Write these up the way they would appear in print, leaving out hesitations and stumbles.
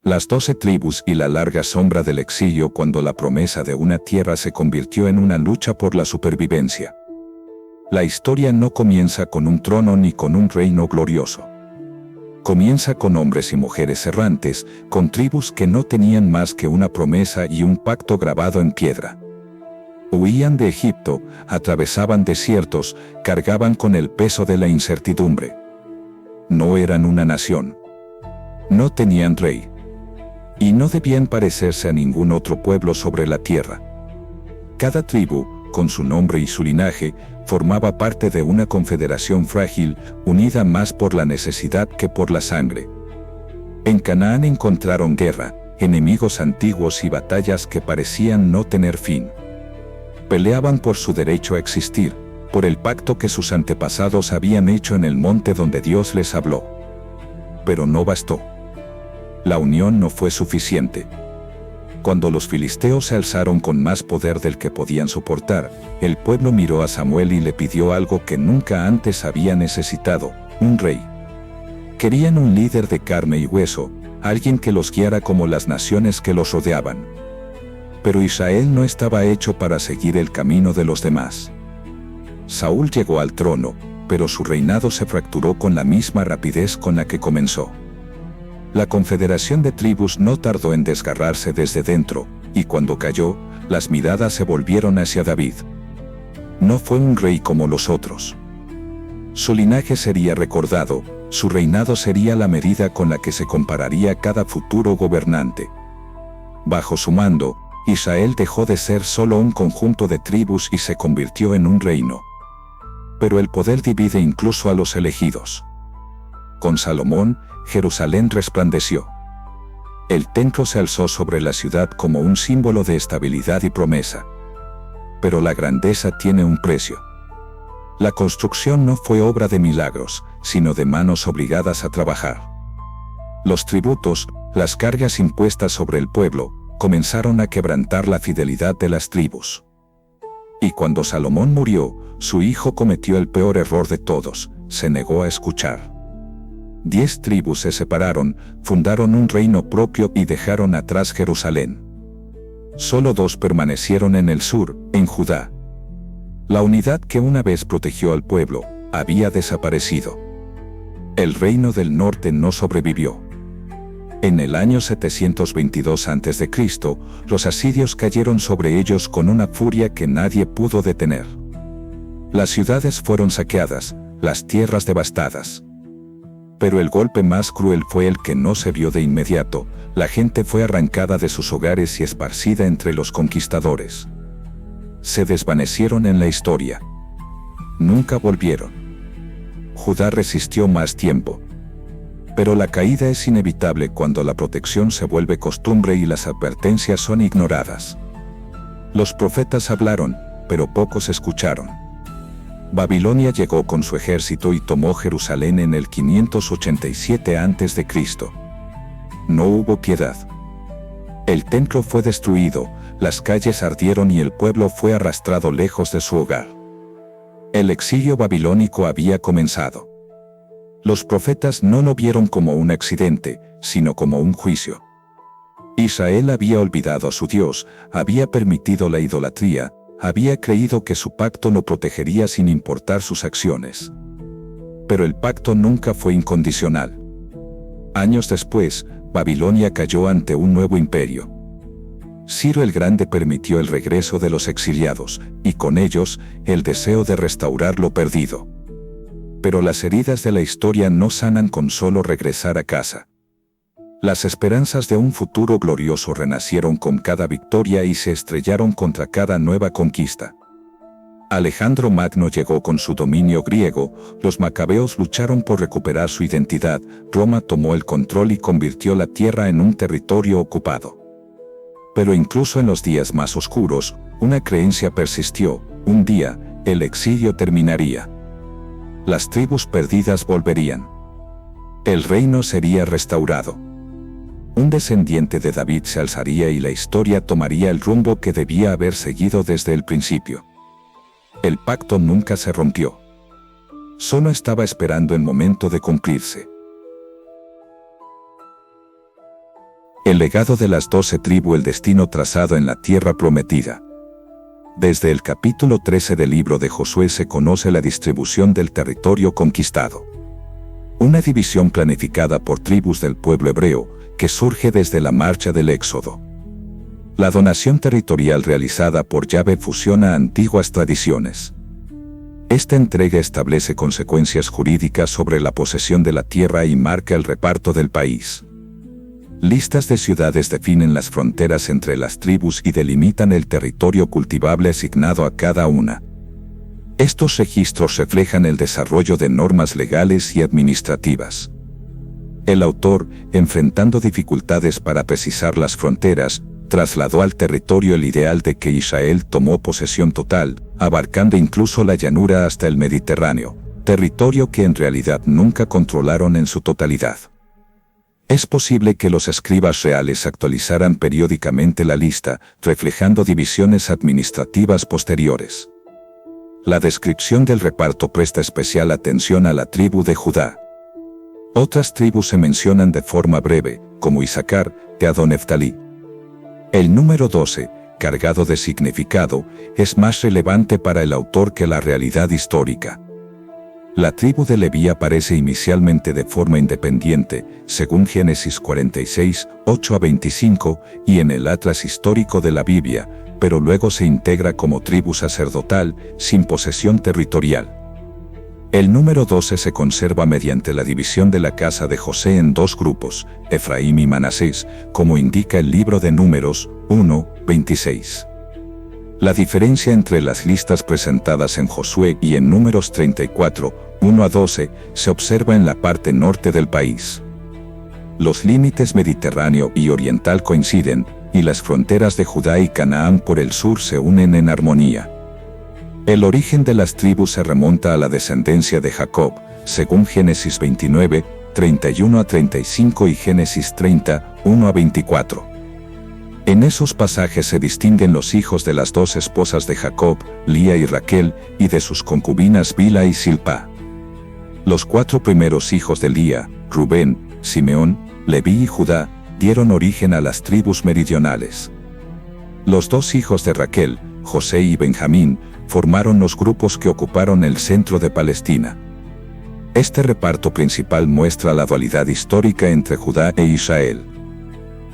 Las 12 tribus y la larga sombra del exilio cuando la promesa de una tierra se convirtió en una lucha por la supervivencia. La historia no comienza con un trono ni con un reino glorioso. Comienza con hombres y mujeres errantes, con tribus que no tenían más que una promesa y un pacto grabado en piedra. Huían de Egipto, atravesaban desiertos, cargaban con el peso de la incertidumbre. No eran una nación. No tenían rey. Y no debían parecerse a ningún otro pueblo sobre la tierra. Cada tribu, con su nombre y su linaje, formaba parte de una confederación frágil, unida más por la necesidad que por la sangre. En Canaán encontraron guerra, enemigos antiguos y batallas que parecían no tener fin. Peleaban por su derecho a existir, por el pacto que sus antepasados habían hecho en el monte donde Dios les habló. Pero no bastó. La unión no fue suficiente. Cuando los filisteos se alzaron con más poder del que podían soportar, el pueblo miró a Samuel y le pidió algo que nunca antes había necesitado: un rey. Querían un líder de carne y hueso, alguien que los guiara como las naciones que los rodeaban. Pero Israel no estaba hecho para seguir el camino de los demás. Saúl llegó al trono, pero su reinado se fracturó con la misma rapidez con la que comenzó. La confederación de tribus no tardó en desgarrarse desde dentro, y cuando cayó, las miradas se volvieron hacia David. No fue un rey como los otros. Su linaje sería recordado, su reinado sería la medida con la que se compararía cada futuro gobernante. Bajo su mando, Israel dejó de ser solo un conjunto de tribus y se convirtió en un reino. Pero el poder divide incluso a los elegidos. Con Salomón, Jerusalén resplandeció. El templo se alzó sobre la ciudad como un símbolo de estabilidad y promesa. Pero la grandeza tiene un precio. La construcción no fue obra de milagros, sino de manos obligadas a trabajar. Los tributos, las cargas impuestas sobre el pueblo, comenzaron a quebrantar la fidelidad de las tribus. Y cuando Salomón murió, su hijo cometió el peor error de todos: se negó a escuchar. 10 tribus se separaron, fundaron un reino propio y dejaron atrás Jerusalén. Solo 2 permanecieron en el sur, en Judá. La unidad que una vez protegió al pueblo, había desaparecido. El reino del norte no sobrevivió. En el año 722 a.C., los asirios cayeron sobre ellos con una furia que nadie pudo detener. Las ciudades fueron saqueadas, las tierras devastadas. Pero el golpe más cruel fue el que no se vio de inmediato: la gente fue arrancada de sus hogares y esparcida entre los conquistadores. Se desvanecieron en la historia. Nunca volvieron. Judá resistió más tiempo. Pero la caída es inevitable cuando la protección se vuelve costumbre y las advertencias son ignoradas. Los profetas hablaron, pero pocos escucharon. Babilonia llegó con su ejército y tomó Jerusalén en el 587 a.C. No hubo piedad. El templo fue destruido, las calles ardieron y el pueblo fue arrastrado lejos de su hogar. El exilio babilónico había comenzado. Los profetas no lo vieron como un accidente, sino como un juicio. Israel había olvidado a su Dios, había permitido la idolatría, había creído que su pacto lo protegería sin importar sus acciones. Pero el pacto nunca fue incondicional. Años después, Babilonia cayó ante un nuevo imperio. Ciro el Grande permitió el regreso de los exiliados, y con ellos, el deseo de restaurar lo perdido. Pero las heridas de la historia no sanan con solo regresar a casa. Las esperanzas de un futuro glorioso renacieron con cada victoria y se estrellaron contra cada nueva conquista. Alejandro Magno llegó con su dominio griego, los macabeos lucharon por recuperar su identidad, Roma tomó el control y convirtió la tierra en un territorio ocupado. Pero incluso en los días más oscuros, una creencia persistió: un día, el exilio terminaría. Las tribus perdidas volverían. El reino sería restaurado. Un descendiente de David se alzaría y la historia tomaría el rumbo que debía haber seguido desde el principio. El pacto nunca se rompió. Solo estaba esperando el momento de cumplirse. El legado de las 12 tribus, el destino trazado en la tierra prometida. Desde el capítulo 13 del libro de Josué se conoce la distribución del territorio conquistado. Una división planificada por tribus del pueblo hebreo, que surge desde la marcha del Éxodo. La donación territorial realizada por Yahvé fusiona antiguas tradiciones. Esta entrega establece consecuencias jurídicas sobre la posesión de la tierra y marca el reparto del país. Listas de ciudades definen las fronteras entre las tribus y delimitan el territorio cultivable asignado a cada una. Estos registros reflejan el desarrollo de normas legales y administrativas. El autor, enfrentando dificultades para precisar las fronteras, trasladó al territorio el ideal de que Israel tomó posesión total, abarcando incluso la llanura hasta el Mediterráneo, territorio que en realidad nunca controlaron en su totalidad. Es posible que los escribas reales actualizaran periódicamente la lista, reflejando divisiones administrativas posteriores. La descripción del reparto presta especial atención a la tribu de Judá. Otras tribus se mencionan de forma breve, como Isaacar, Gad o Neftalí. El número 12, cargado de significado, es más relevante para el autor que la realidad histórica. La tribu de Leví aparece inicialmente de forma independiente, según Génesis 46, 8 a 25, y en el Atlas histórico de la Biblia, pero luego se integra como tribu sacerdotal, sin posesión territorial. El número 12 se conserva mediante la división de la casa de José en dos grupos, Efraín y Manasés, como indica el libro de Números 1, 26. La diferencia entre las listas presentadas en Josué y en Números 34, 1 a 12, se observa en la parte norte del país. Los límites mediterráneo y oriental coinciden, y las fronteras de Judá y Canaán por el sur se unen en armonía. El origen de las tribus se remonta a la descendencia de Jacob, según Génesis 29, 31 a 35 y Génesis 30, 1 a 24. En esos pasajes se distinguen los hijos de las dos esposas de Jacob, Lía y Raquel, y de sus concubinas Bilha y Silpa. Los 4 primeros hijos de Lía, Rubén, Simeón, Leví y Judá, dieron origen a las tribus meridionales. Los 2 hijos de Raquel, José y Benjamín, formaron los grupos que ocuparon el centro de Palestina. Este reparto principal muestra la dualidad histórica entre Judá e Israel.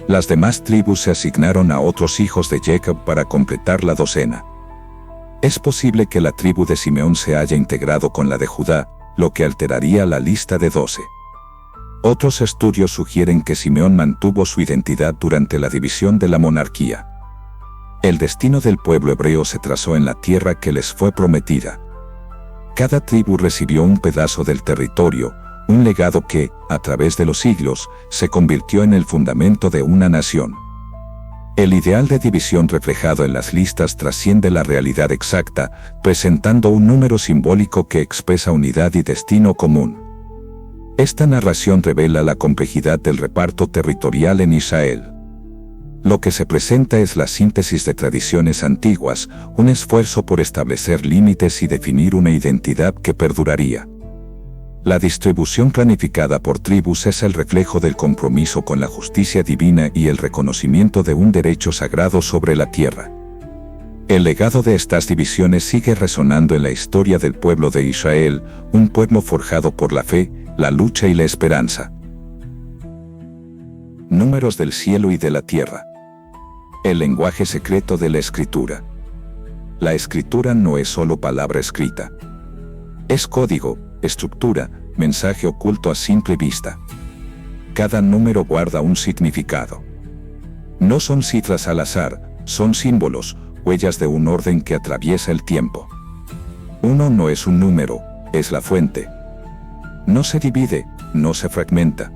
Las demás tribus se asignaron a otros hijos de Jacob para completar la docena. Es posible que la tribu de Simeón se haya integrado con la de Judá, lo que alteraría la lista de 12. Otros estudios sugieren que Simeón mantuvo su identidad durante la división de la monarquía. El destino del pueblo hebreo se trazó en la tierra que les fue prometida. Cada tribu recibió un pedazo del territorio, un legado que, a través de los siglos, se convirtió en el fundamento de una nación. El ideal de división reflejado en las listas trasciende la realidad exacta, presentando un número simbólico que expresa unidad y destino común. Esta narración revela la complejidad del reparto territorial en Israel. Lo que se presenta es la síntesis de tradiciones antiguas, un esfuerzo por establecer límites y definir una identidad que perduraría. La distribución planificada por tribus es el reflejo del compromiso con la justicia divina y el reconocimiento de un derecho sagrado sobre la tierra. El legado de estas divisiones sigue resonando en la historia del pueblo de Israel, un pueblo forjado por la fe, la lucha y la esperanza. Números del cielo y de la tierra. El lenguaje secreto de la escritura. La escritura no es solo palabra escrita. Es código, estructura, mensaje oculto a simple vista. Cada número guarda un significado. No son cifras al azar, son símbolos, huellas de un orden que atraviesa el tiempo. 1 no es un número, es la fuente. No se divide, no se fragmenta.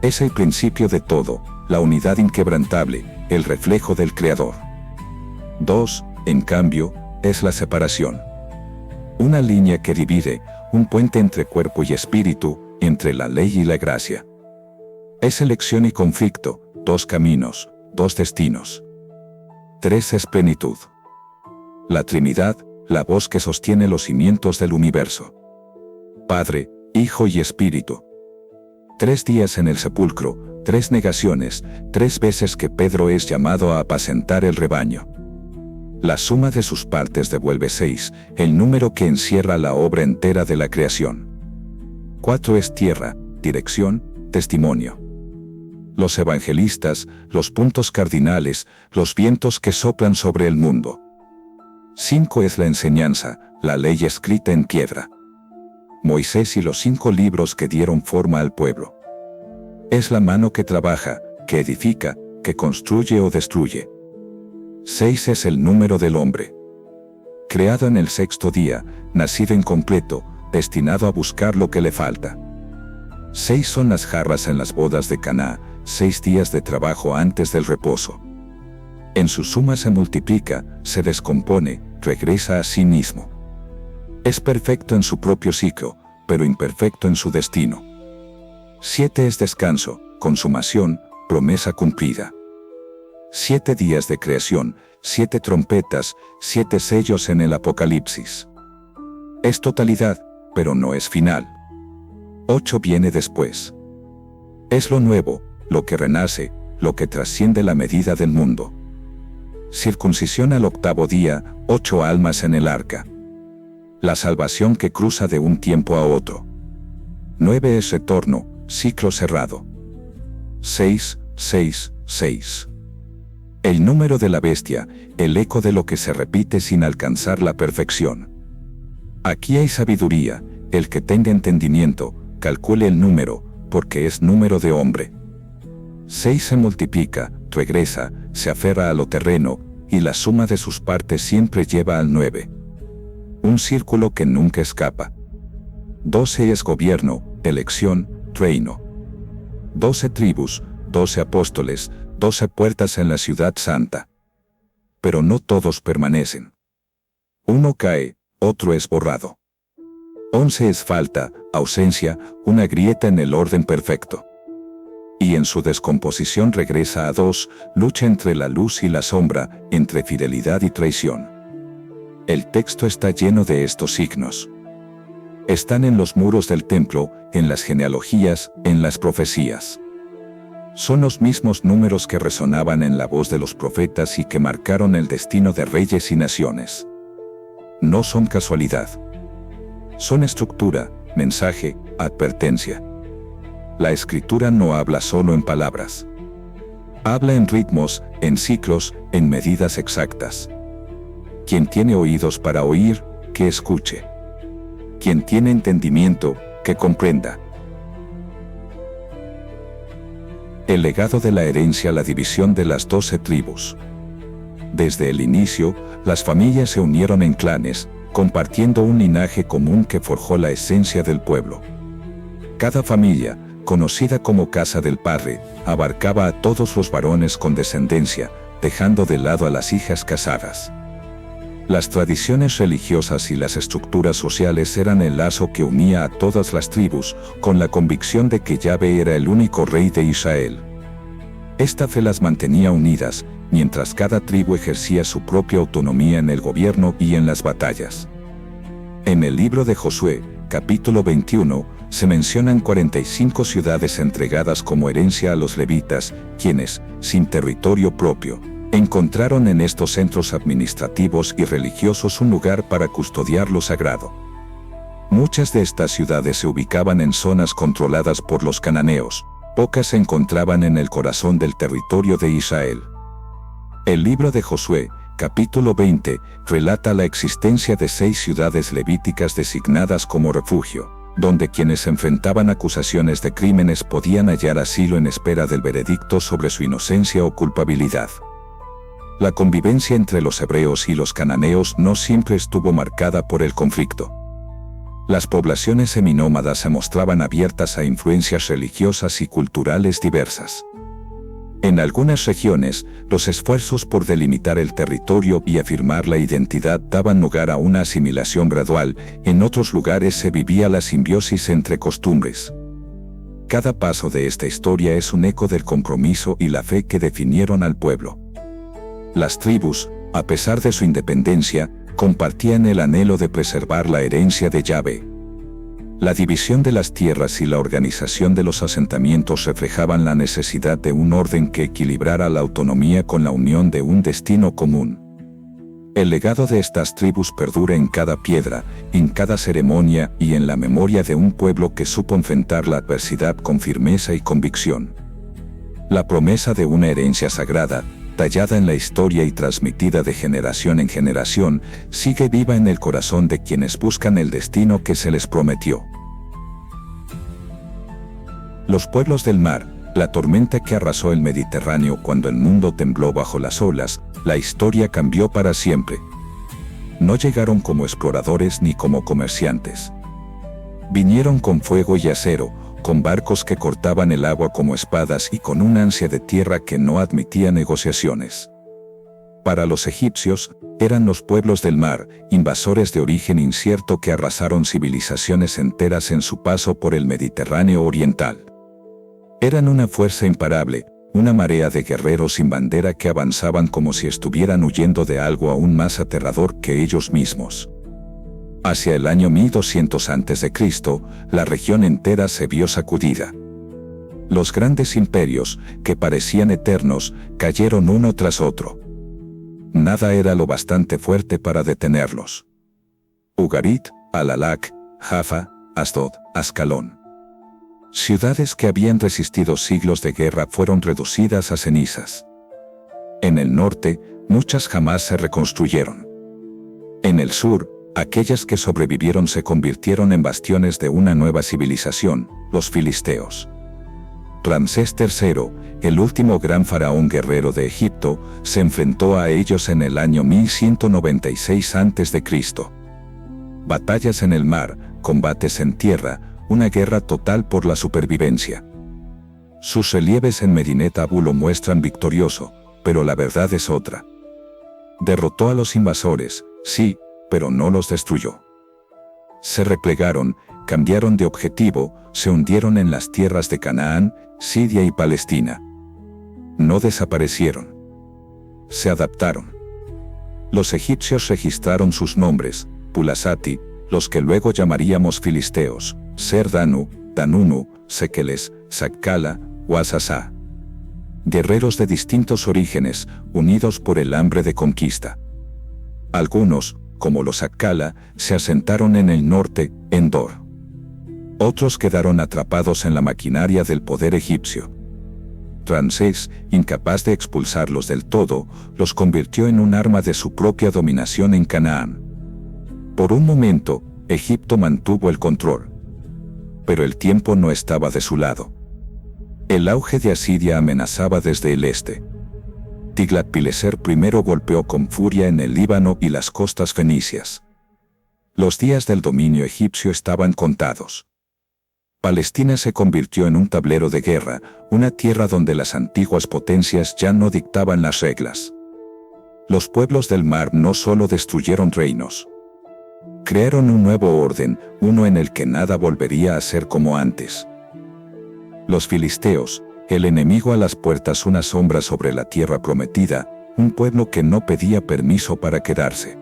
Es el principio de todo, la unidad inquebrantable, el reflejo del Creador. 2, en cambio, es la separación. Una línea que divide, un puente entre cuerpo y espíritu, entre la ley y la gracia. Es elección y conflicto, 2 caminos, 2 destinos. 3 es plenitud. La Trinidad, la voz que sostiene los cimientos del universo. Padre, Hijo y Espíritu. 3 días en el sepulcro, 3 negaciones, 3 veces que Pedro es llamado a apacentar el rebaño. La suma de sus partes devuelve 6, el número que encierra la obra entera de la creación. 4 es tierra, dirección, testimonio. Los evangelistas, los puntos cardinales, los vientos que soplan sobre el mundo. 5 es la enseñanza, la ley escrita en piedra. Moisés y los 5 libros que dieron forma al pueblo. Es la mano que trabaja, que edifica, que construye o destruye. 6 es el número del hombre. Creado en el 6º día, nacido incompleto, destinado a buscar lo que le falta. 6 son las jarras en las bodas de Caná, 6 días de trabajo antes del reposo. En su suma se multiplica, se descompone, regresa a sí mismo. Es perfecto en su propio ciclo, pero imperfecto en su destino. 7 es descanso, consumación, promesa cumplida. 7 días de creación, 7 trompetas, 7 sellos en el Apocalipsis. Es totalidad, pero no es final. 8 viene después. Es lo nuevo, lo que renace, lo que trasciende la medida del mundo. Circuncisión al 8º día, 8 almas en el arca. La salvación que cruza de un tiempo a otro. 9 es retorno, ciclo cerrado. 6, 6, 6. El número de la bestia, el eco de lo que se repite sin alcanzar la perfección. Aquí hay sabiduría, el que tenga entendimiento, calcule el número, porque es número de hombre. 6 se multiplica, regresa, se aferra a lo terreno, y la suma de sus partes siempre lleva al 9. Un círculo que nunca escapa. 12 es gobierno, elección, reino. 12 tribus, 12 apóstoles, 12 puertas en la ciudad santa. Pero no todos permanecen. Uno cae, otro es borrado. 11 es falta, ausencia, una grieta en el orden perfecto. Y en su descomposición regresa a 2, lucha entre la luz y la sombra, entre fidelidad y traición. El texto está lleno de estos signos. Están en los muros del templo, en las genealogías, en las profecías. Son los mismos números que resonaban en la voz de los profetas y que marcaron el destino de reyes y naciones. No son casualidad. Son estructura, mensaje, advertencia. La escritura no habla solo en palabras. Habla en ritmos, en ciclos, en medidas exactas. Quien tiene oídos para oír, que escuche. Quien tiene entendimiento, que comprenda. El legado de la herencia, la división de las 12 tribus. Desde el inicio, las familias se unieron en clanes, compartiendo un linaje común que forjó la esencia del pueblo. Cada familia, conocida como Casa del Padre, abarcaba a todos los varones con descendencia, dejando de lado a las hijas casadas. Las tradiciones religiosas y las estructuras sociales eran el lazo que unía a todas las tribus, con la convicción de que Yahvé era el único rey de Israel. Esta fe las mantenía unidas, mientras cada tribu ejercía su propia autonomía en el gobierno y en las batallas. En el libro de Josué, capítulo 21, se mencionan 45 ciudades entregadas como herencia a los levitas, quienes, sin territorio propio, encontraron en estos centros administrativos y religiosos un lugar para custodiar lo sagrado. Muchas de estas ciudades se ubicaban en zonas controladas por los cananeos, pocas se encontraban en el corazón del territorio de Israel. El libro de Josué, capítulo 20, relata la existencia de 6 ciudades levíticas designadas como refugio, donde quienes enfrentaban acusaciones de crímenes podían hallar asilo en espera del veredicto sobre su inocencia o culpabilidad. La convivencia entre los hebreos y los cananeos no siempre estuvo marcada por el conflicto. Las poblaciones seminómadas se mostraban abiertas a influencias religiosas y culturales diversas. En algunas regiones, los esfuerzos por delimitar el territorio y afirmar la identidad daban lugar a una asimilación gradual, en otros lugares se vivía la simbiosis entre costumbres. Cada paso de esta historia es un eco del compromiso y la fe que definieron al pueblo. Las tribus, a pesar de su independencia, compartían el anhelo de preservar la herencia de Yahvé. La división de las tierras y la organización de los asentamientos reflejaban la necesidad de un orden que equilibrara la autonomía con la unión de un destino común. El legado de estas tribus perdura en cada piedra, en cada ceremonia y en la memoria de un pueblo que supo enfrentar la adversidad con firmeza y convicción. La promesa de una herencia sagrada, tallada en la historia y transmitida de generación en generación, sigue viva en el corazón de quienes buscan el destino que se les prometió. Los pueblos del mar, la tormenta que arrasó el Mediterráneo cuando el mundo tembló bajo las olas, la historia cambió para siempre. No llegaron como exploradores ni como comerciantes. Vinieron con fuego y acero, con barcos que cortaban el agua como espadas y con un ansia de tierra que no admitía negociaciones. Para los egipcios, eran los pueblos del mar, invasores de origen incierto que arrasaron civilizaciones enteras en su paso por el Mediterráneo oriental. Eran una fuerza imparable, una marea de guerreros sin bandera que avanzaban como si estuvieran huyendo de algo aún más aterrador que ellos mismos. Hacia el año 1200 a.C., la región entera se vio sacudida. Los grandes imperios, que parecían eternos, cayeron uno tras otro. Nada era lo bastante fuerte para detenerlos. Ugarit, Alalak, Jaffa, Asdod, Ascalón. Ciudades que habían resistido siglos de guerra fueron reducidas a cenizas. En el norte, muchas jamás se reconstruyeron. En el sur, aquellas que sobrevivieron se convirtieron en bastiones de una nueva civilización, los filisteos. Ramsés III, el último gran faraón guerrero de Egipto, se enfrentó a ellos en el año 1196 a.C. Batallas en el mar, combates en tierra, una guerra total por la supervivencia. Sus relieves en Medinet Abu lo muestran victorioso, pero la verdad es otra. Derrotó a los invasores, sí, pero no los destruyó. Se replegaron, cambiaron de objetivo, se hundieron en las tierras de Canaán, Siria y Palestina. No desaparecieron. Se adaptaron. Los egipcios registraron sus nombres, Pulasati, los que luego llamaríamos filisteos, Ser-Danu, Danunu, Sekeles, Sakkala, Wasasa. Guerreros de distintos orígenes, unidos por el hambre de conquista. Algunos, como los Sakkala, se asentaron en el norte, en Dor. Otros quedaron atrapados en la maquinaria del poder egipcio. Ramsés, incapaz de expulsarlos del todo, los convirtió en un arma de su propia dominación en Canaán. Por un momento, Egipto mantuvo el control. Pero el tiempo no estaba de su lado. El auge de Asiria amenazaba desde el este. Tiglat-Pileser I golpeó con furia en el Líbano y las costas fenicias. Los días del dominio egipcio estaban contados. Palestina se convirtió en un tablero de guerra, una tierra donde las antiguas potencias ya no dictaban las reglas. Los pueblos del mar no solo destruyeron reinos. Crearon un nuevo orden, uno en el que nada volvería a ser como antes. Los filisteos, el enemigo a las puertas, una sombra sobre la tierra prometida, un pueblo que no pedía permiso para quedarse.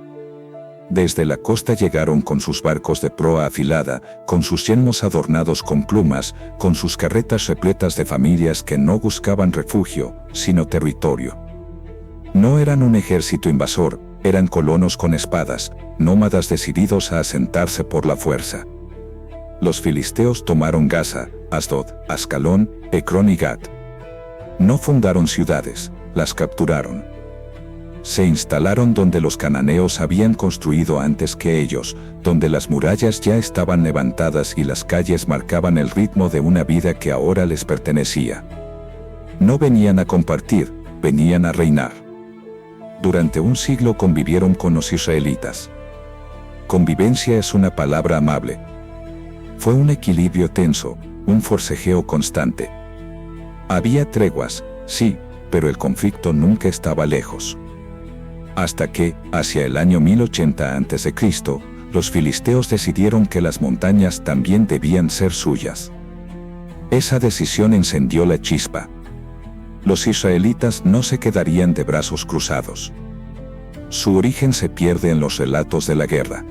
Desde la costa llegaron con sus barcos de proa afilada, con sus yelmos adornados con plumas, con sus carretas repletas de familias que no buscaban refugio, sino territorio. No eran un ejército invasor, eran colonos con espadas, nómadas decididos a asentarse por la fuerza. Los filisteos tomaron Gaza, Asdod, Ascalón, Ecrón y Gat. No fundaron ciudades, las capturaron. Se instalaron donde los cananeos habían construido antes que ellos, donde las murallas ya estaban levantadas y las calles marcaban el ritmo de una vida que ahora les pertenecía. No venían a compartir, venían a reinar. Durante un siglo convivieron con los israelitas. Convivencia es una palabra amable. Fue un equilibrio tenso, un forcejeo constante. Había treguas, sí, pero el conflicto nunca estaba lejos. Hasta que, hacia el año 1080 a.C., los filisteos decidieron que las montañas también debían ser suyas. Esa decisión encendió la chispa. Los israelitas no se quedarían de brazos cruzados. Su origen se pierde en los relatos de la guerra.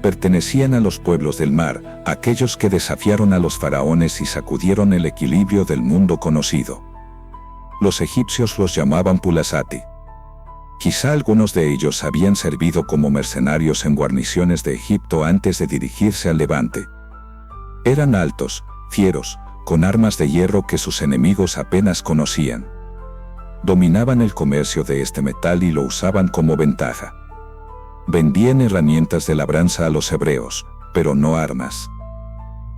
Pertenecían a los pueblos del mar, aquellos que desafiaron a los faraones y sacudieron el equilibrio del mundo conocido. Los egipcios los llamaban Pulasati. Quizá algunos de ellos habían servido como mercenarios en guarniciones de Egipto antes de dirigirse al Levante. Eran altos, fieros, con armas de hierro que sus enemigos apenas conocían. Dominaban el comercio de este metal y lo usaban como ventaja. Vendían herramientas de labranza a los hebreos, pero no armas.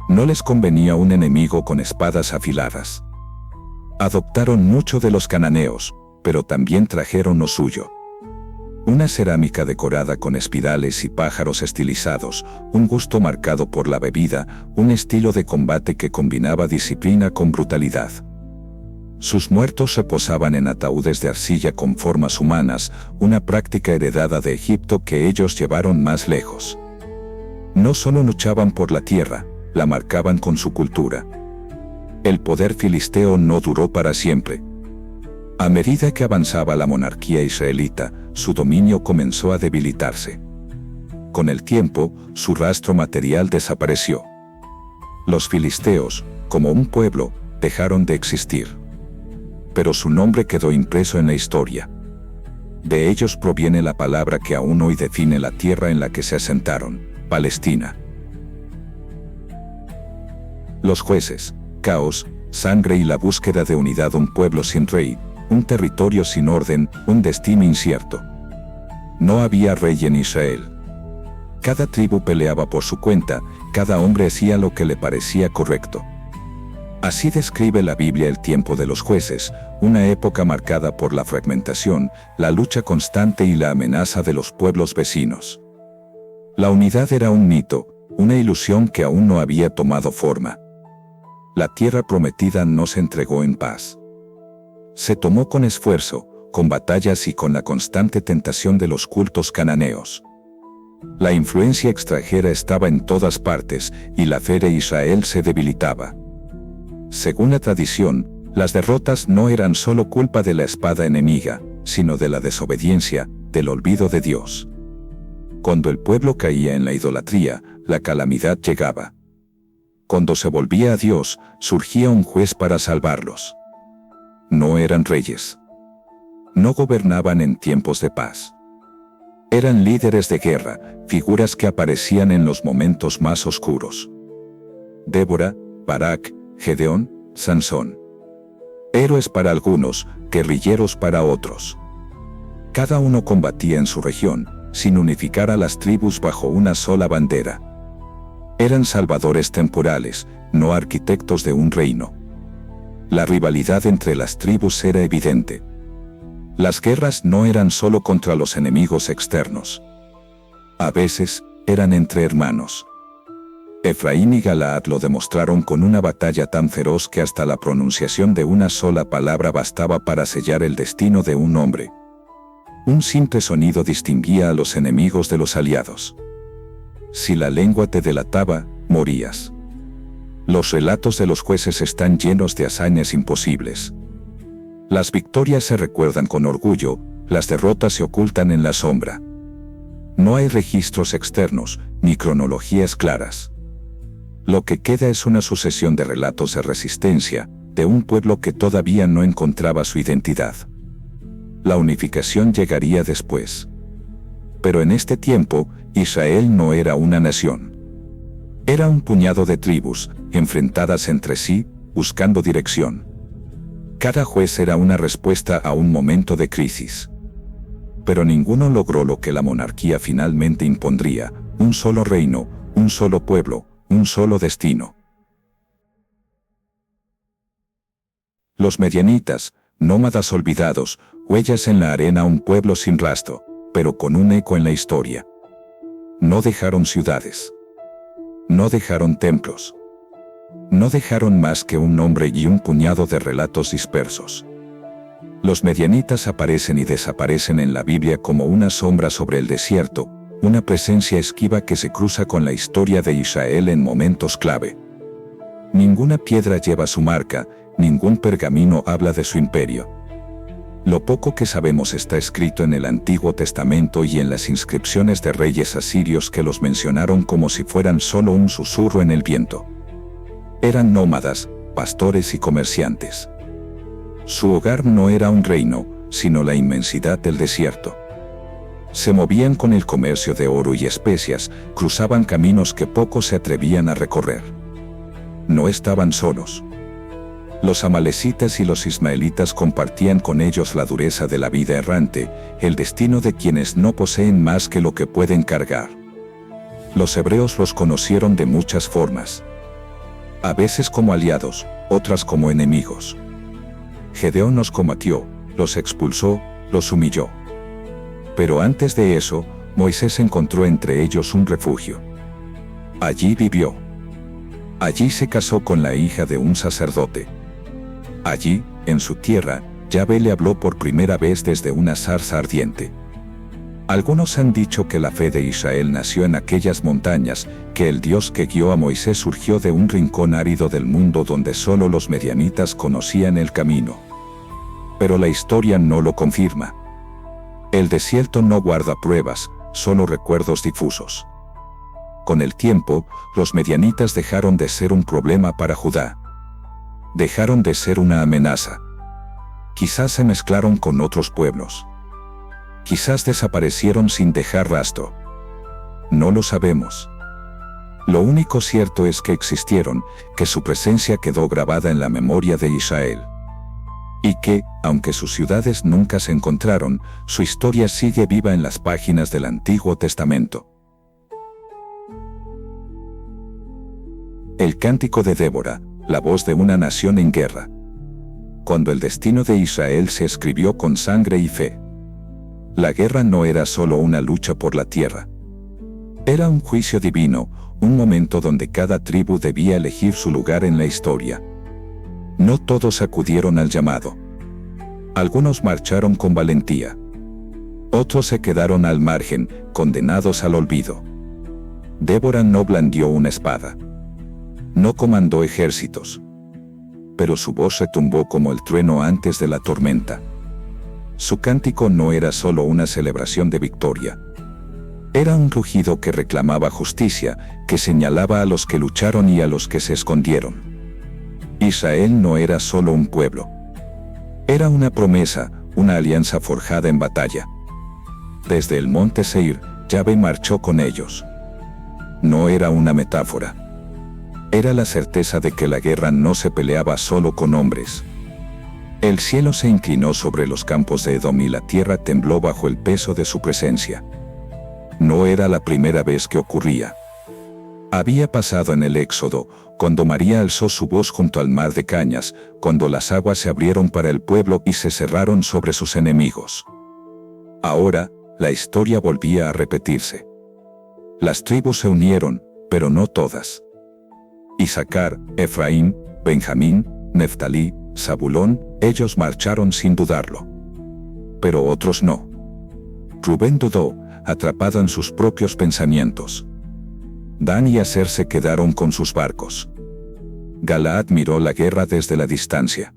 No les convenía un enemigo con espadas afiladas. Adoptaron mucho de los cananeos, pero también trajeron lo suyo. Una cerámica decorada con espirales y pájaros estilizados, un gusto marcado por la bebida, un estilo de combate que combinaba disciplina con brutalidad. Sus muertos reposaban en ataúdes de arcilla con formas humanas, una práctica heredada de Egipto que ellos llevaron más lejos. No solo luchaban por la tierra, la marcaban con su cultura. El poder filisteo no duró para siempre. A medida que avanzaba la monarquía israelita, su dominio comenzó a debilitarse. Con el tiempo, su rastro material desapareció. Los filisteos, como un pueblo, dejaron de existir. Pero su nombre quedó impreso en la historia. De ellos proviene la palabra que aún hoy define la tierra en la que se asentaron, Palestina. Los jueces, caos, sangre y la búsqueda de unidad, un pueblo sin rey, un territorio sin orden, un destino incierto. No había rey en Israel. Cada tribu peleaba por su cuenta, cada hombre hacía lo que le parecía correcto. Así describe la Biblia el tiempo de los jueces, una época marcada por la fragmentación, la lucha constante y la amenaza de los pueblos vecinos. La unidad era un mito, una ilusión que aún no había tomado forma. La tierra prometida no se entregó en paz. Se tomó con esfuerzo, con batallas y con la constante tentación de los cultos cananeos. La influencia extranjera estaba en todas partes y la fe de Israel se debilitaba. Según la tradición, las derrotas no eran solo culpa de la espada enemiga, sino de la desobediencia, del olvido de Dios. Cuando el pueblo caía en la idolatría, la calamidad llegaba. Cuando se volvía a Dios, surgía un juez para salvarlos. No eran reyes. No gobernaban en tiempos de paz. Eran líderes de guerra, figuras que aparecían en los momentos más oscuros. Débora, Barak, Gedeón, Sansón. Héroes para algunos, guerrilleros para otros. Cada uno combatía en su región, sin unificar a las tribus bajo una sola bandera. Eran salvadores temporales, no arquitectos de un reino. La rivalidad entre las tribus era evidente. Las guerras no eran solo contra los enemigos externos. A veces, eran entre hermanos. Efraín y Galaad lo demostraron con una batalla tan feroz que hasta la pronunciación de una sola palabra bastaba para sellar el destino de un hombre. Un simple sonido distinguía a los enemigos de los aliados. Si la lengua te delataba, morías. Los relatos de los jueces están llenos de hazañas imposibles. Las victorias se recuerdan con orgullo, las derrotas se ocultan en la sombra. No hay registros externos, ni cronologías claras. Lo que queda es una sucesión de relatos de resistencia, de un pueblo que todavía no encontraba su identidad. La unificación llegaría después. Pero en este tiempo, Israel no era una nación. Era un puñado de tribus, enfrentadas entre sí, buscando dirección. Cada juez era una respuesta a un momento de crisis. Pero ninguno logró lo que la monarquía finalmente impondría: un solo reino, un solo pueblo, un solo destino. Los medianitas, nómadas olvidados, huellas en la arena, un pueblo sin rastro, pero con un eco en la historia. No dejaron ciudades. No dejaron templos. No dejaron más que un nombre y un puñado de relatos dispersos. Los medianitas aparecen y desaparecen en la Biblia como una sombra sobre el desierto, una presencia esquiva que se cruza con la historia de Israel en momentos clave. Ninguna piedra lleva su marca, ningún pergamino habla de su imperio. Lo poco que sabemos está escrito en el Antiguo Testamento y en las inscripciones de reyes asirios que los mencionaron como si fueran solo un susurro en el viento. Eran nómadas, pastores y comerciantes. Su hogar no era un reino, sino la inmensidad del desierto. Se movían con el comercio de oro y especias, cruzaban caminos que pocos se atrevían a recorrer. No estaban solos. Los amalecitas y los ismaelitas compartían con ellos la dureza de la vida errante, el destino de quienes no poseen más que lo que pueden cargar. Los hebreos los conocieron de muchas formas. A veces como aliados, otras como enemigos. Gedeón los combatió, los expulsó, los humilló. Pero antes de eso, Moisés encontró entre ellos un refugio. Allí vivió. Allí se casó con la hija de un sacerdote. Allí, en su tierra, Yahvé le habló por primera vez desde una zarza ardiente. Algunos han dicho que la fe de Israel nació en aquellas montañas, que el Dios que guió a Moisés surgió de un rincón árido del mundo donde solo los medianitas conocían el camino. Pero la historia no lo confirma. El desierto no guarda pruebas, solo recuerdos difusos. Con el tiempo, los medianitas dejaron de ser un problema para Judá. Dejaron de ser una amenaza. Quizás se mezclaron con otros pueblos. Quizás desaparecieron sin dejar rastro. No lo sabemos. Lo único cierto es que existieron, que su presencia quedó grabada en la memoria de Israel. Y que, aunque sus ciudades nunca se encontraron, su historia sigue viva en las páginas del Antiguo Testamento. El cántico de Débora, la voz de una nación en guerra. Cuando el destino de Israel se escribió con sangre y fe. La guerra no era solo una lucha por la tierra. Era un juicio divino, un momento donde cada tribu debía elegir su lugar en la historia. No todos acudieron al llamado. Algunos marcharon con valentía. Otros se quedaron al margen, condenados al olvido. Débora no blandió una espada. No comandó ejércitos. Pero su voz retumbó como el trueno antes de la tormenta. Su cántico no era solo una celebración de victoria. Era un rugido que reclamaba justicia, que señalaba a los que lucharon y a los que se escondieron. Israel no era solo un pueblo. Era una promesa, una alianza forjada en batalla. Desde el monte Seir, Yahvé marchó con ellos. No era una metáfora. Era la certeza de que la guerra no se peleaba solo con hombres. El cielo se inclinó sobre los campos de Edom y la tierra tembló bajo el peso de su presencia. No era la primera vez que ocurría. Había pasado en el Éxodo, cuando María alzó su voz junto al mar de cañas, cuando las aguas se abrieron para el pueblo y se cerraron sobre sus enemigos. Ahora, la historia volvía a repetirse. Las tribus se unieron, pero no todas. Isaacar, Efraín, Benjamín, Neftalí, Zabulón, ellos marcharon sin dudarlo. Pero otros no. Rubén dudó, atrapado en sus propios pensamientos. Dan y Aser se quedaron con sus barcos. Galaad miró la guerra desde la distancia.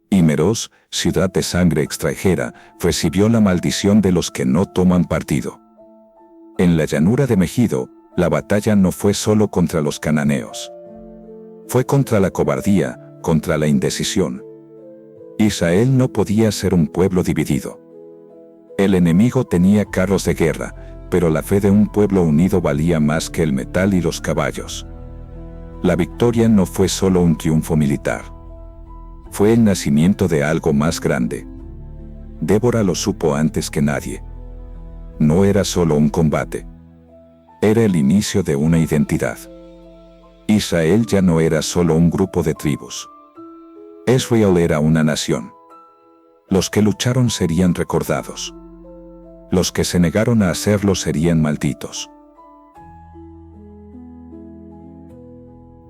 Y Meroz, ciudad de sangre extranjera, recibió la maldición de los que no toman partido. En la llanura de Megido, la batalla no fue solo contra los cananeos. Fue contra la cobardía, contra la indecisión. Israel no podía ser un pueblo dividido. El enemigo tenía carros de guerra, pero la fe de un pueblo unido valía más que el metal y los caballos. La victoria no fue solo un triunfo militar. Fue el nacimiento de algo más grande. Débora lo supo antes que nadie. No era solo un combate. Era el inicio de una identidad. Israel ya no era solo un grupo de tribus. Israel era una nación. Los que lucharon serían recordados. Los que se negaron a hacerlo serían malditos.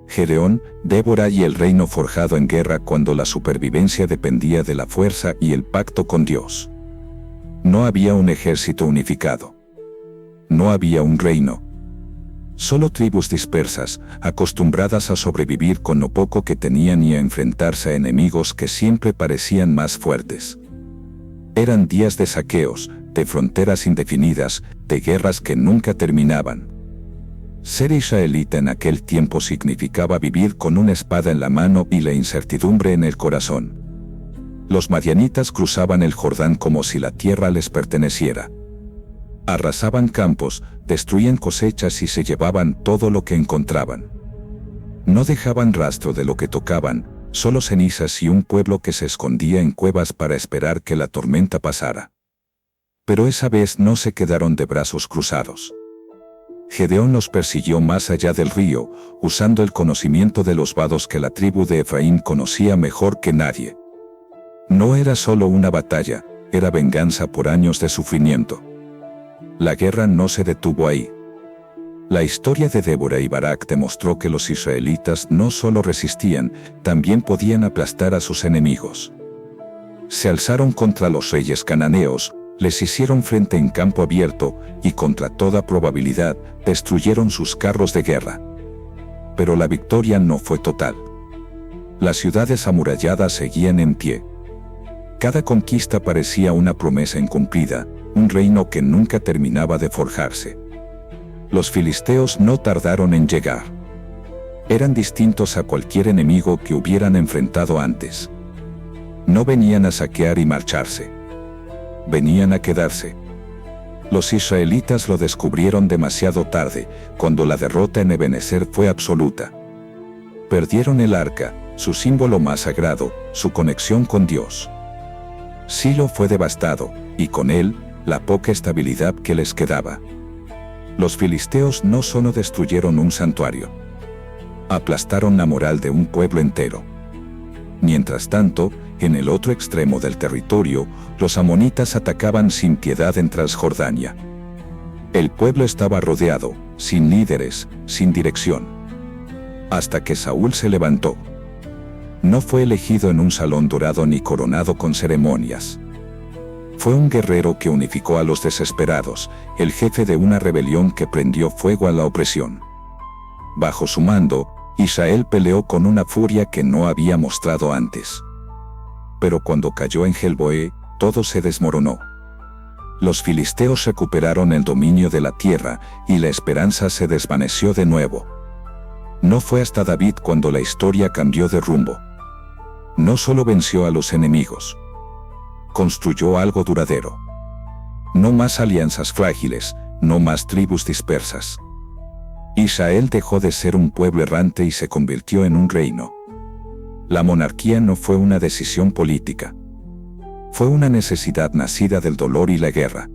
Gedeón, Débora y el reino forjado en guerra cuando la supervivencia dependía de la fuerza y el pacto con Dios. No había un ejército unificado. No había un reino. Solo tribus dispersas, acostumbradas a sobrevivir con lo poco que tenían y a enfrentarse a enemigos que siempre parecían más fuertes. Eran días de saqueos, de fronteras indefinidas, de guerras que nunca terminaban. Ser israelita en aquel tiempo significaba vivir con una espada en la mano y la incertidumbre en el corazón. Los madianitas cruzaban el Jordán como si la tierra les perteneciera. Arrasaban campos, destruían cosechas y se llevaban todo lo que encontraban. No dejaban rastro de lo que tocaban, solo cenizas y un pueblo que se escondía en cuevas para esperar que la tormenta pasara. Pero esa vez no se quedaron de brazos cruzados. Gedeón los persiguió más allá del río, usando el conocimiento de los vados que la tribu de Efraín conocía mejor que nadie. No era solo una batalla, era venganza por años de sufrimiento. La guerra no se detuvo ahí. La historia de Débora y Barak demostró que los israelitas no solo resistían, también podían aplastar a sus enemigos. Se alzaron contra los reyes cananeos, les hicieron frente en campo abierto y contra toda probabilidad destruyeron sus carros de guerra. Pero la victoria no fue total. Las ciudades amuralladas seguían en pie. Cada conquista parecía una promesa incumplida, un reino que nunca terminaba de forjarse. Los filisteos no tardaron en llegar. Eran distintos a cualquier enemigo que hubieran enfrentado antes. No venían a saquear y marcharse. Venían a quedarse. Los israelitas lo descubrieron demasiado tarde, cuando la derrota en Ebenezer fue absoluta. Perdieron el arca, su símbolo más sagrado, su conexión con Dios. Silo fue devastado, y con él, la poca estabilidad que les quedaba. Los filisteos no solo destruyeron un santuario, aplastaron la moral de un pueblo entero. Mientras tanto, en el otro extremo del territorio, los amonitas atacaban sin piedad en Transjordania. El pueblo estaba rodeado, sin líderes, sin dirección. Hasta que Saúl se levantó. No fue elegido en un salón dorado ni coronado con ceremonias. Fue un guerrero que unificó a los desesperados, el jefe de una rebelión que prendió fuego a la opresión. Bajo su mando, Israel peleó con una furia que no había mostrado antes. Pero cuando cayó en Gelboé, todo se desmoronó. Los filisteos recuperaron el dominio de la tierra y la esperanza se desvaneció de nuevo. No fue hasta David cuando la historia cambió de rumbo. No solo venció a los enemigos, construyó algo duradero. No más alianzas frágiles, no más tribus dispersas. Israel dejó de ser un pueblo errante y se convirtió en un reino. La monarquía no fue una decisión política. Fue una necesidad nacida del dolor y la guerra.